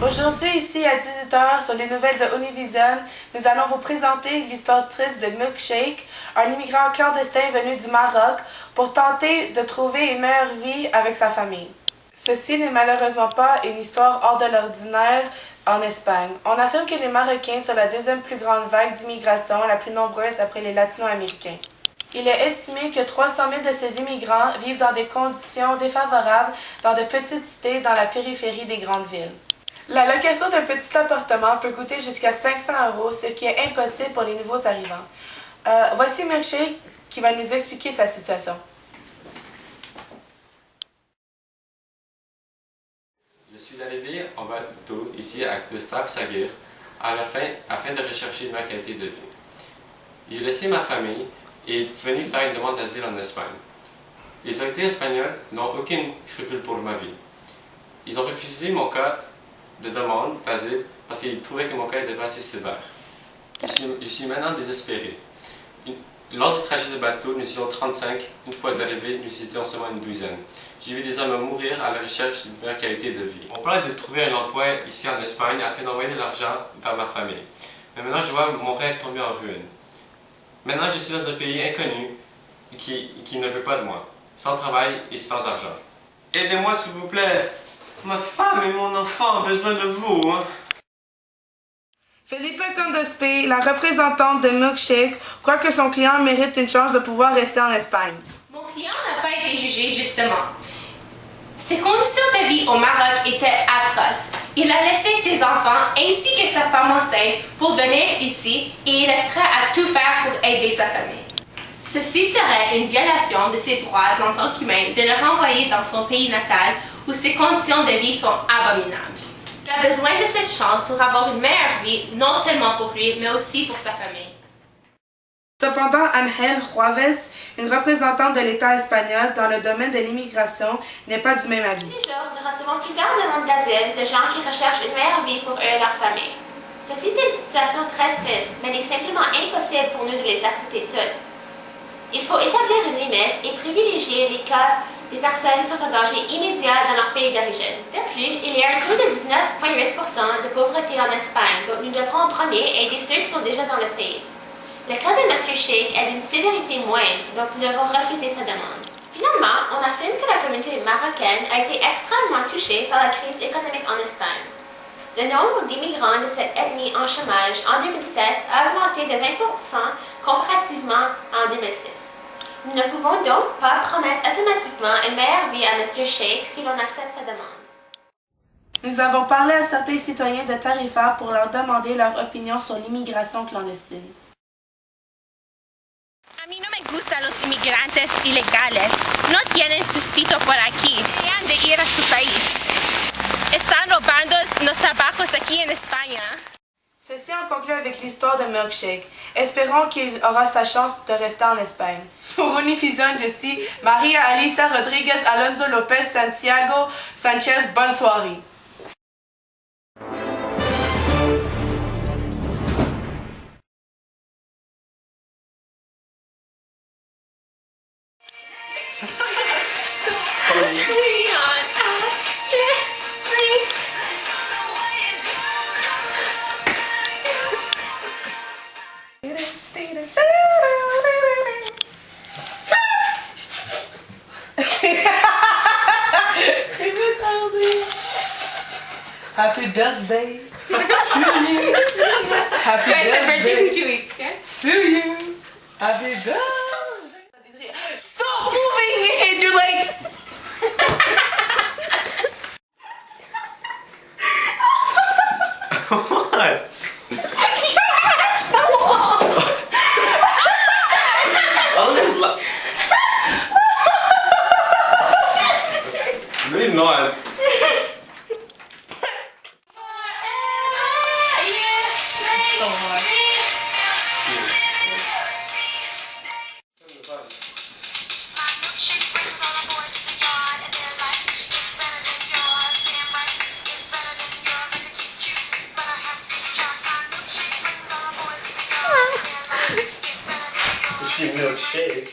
Aujourd'hui, ici à 18h, sur les nouvelles de Univision, nous allons vous présenter l'histoire triste de Milkshake, un immigrant clandestin venu du Maroc pour tenter de trouver une meilleure vie avec sa famille. Ceci n'est malheureusement pas une histoire hors de l'ordinaire en Espagne. On affirme que les Marocains sont la deuxième plus grande vague d'immigration, la plus nombreuse après les Latino-Américains. Il est estimé que 300 000 de ces immigrants vivent dans des conditions défavorables dans de petites cités dans la périphérie des grandes villes. La location d'un petit appartement peut coûter jusqu'à 500 €, ce qui est impossible pour les nouveaux arrivants. Voici Milkshake qui va nous expliquer sa situation. Je suis arrivé en bateau ici de Sac-Saguir afin de rechercher ma qualité de vie. J'ai laissé ma famille et est venu faire une demande d'asile en Espagne. Les autorités espagnoles n'ont aucun scrupule pour ma vie. Ils ont refusé mon cas de demande d'asile parce qu'ils trouvaient que mon cas n'était pas assez sévère. Je suis maintenant désespéré. Lors du trajet de bateau, nous étions 35. Une fois arrivés, nous étions seulement une douzaine. J'ai vu des hommes mourir à la recherche d'une meilleure qualité de vie. On parlait de trouver un emploi ici en Espagne afin d'envoyer de l'argent vers ma famille. Mais maintenant, je vois mon rêve tomber en ruine. Maintenant, je suis dans un pays inconnu qui ne veut pas de moi, sans travail et sans argent. Aidez-moi s'il vous plaît. Ma femme et mon enfant ont besoin de vous. Felipe Condespe, la représentante de Milkshake, croit que son client mérite une chance de pouvoir rester en Espagne. Mon client n'a pas été jugé justement. Ses conditions de vie au Maroc étaient atroces. Il a laissé ses enfants ainsi que sa femme enceinte pour venir ici et il est prêt à tout faire pour aider sa famille. Ceci serait une violation de ses droits en tant qu'humain de le renvoyer dans son pays natal où ses conditions de vie sont abominables. Il a besoin de cette chance pour avoir une meilleure vie, non seulement pour lui, mais aussi pour sa famille. Cependant, Ángel Juárez, une représentante de l'État espagnol dans le domaine de l'immigration, n'est pas du même avis. Tous les jours, nous recevons plusieurs demandes d'asile de gens qui recherchent une meilleure vie pour eux et leur famille. Ceci est une situation très triste, mais il est simplement impossible pour nous de les accepter toutes. Il faut établir une limite et privilégier les cas des personnes qui sont en danger immédiat dans leur pays d'origine. De plus, il y a un taux de 19,8% de pauvreté en Espagne, donc nous devrons en premier aider ceux qui sont déjà dans le pays. Le cas de M. Shake est d'une sévérité moindre, donc nous devons refuser sa demande. Finalement, on affirme que la communauté marocaine a été extrêmement touchée par la crise économique en Espagne. Le nombre d'immigrants de cette ethnie en chômage en 2007 a augmenté de 20% comparativement en 2006. Nous ne pouvons donc pas promettre automatiquement une meilleure vie à M. Shake si l'on accepte sa demande. Nous avons parlé à certains citoyens de Tarifa pour leur demander leur opinion sur l'immigration clandestine. A mí no me gustan los inmigrantes ilegales. No tienen su sitio por aquí. Deberían de ir a su país. Están robando los trabajos aquí en España. Ceci en conclut avec l'histoire de Milkshake. Espérons qu'il aura sa chance de rester en Espagne. Pour Univision, je suis Maria Alicia Rodriguez Alonso Lopez Santiago Sanchez. Bonne soirée. Happy birthday to you. Happy birthday in 2 weeks, yeah? to you. Happy birthday. Stop moving your head. You're like. What? Maybe not. Milkshake.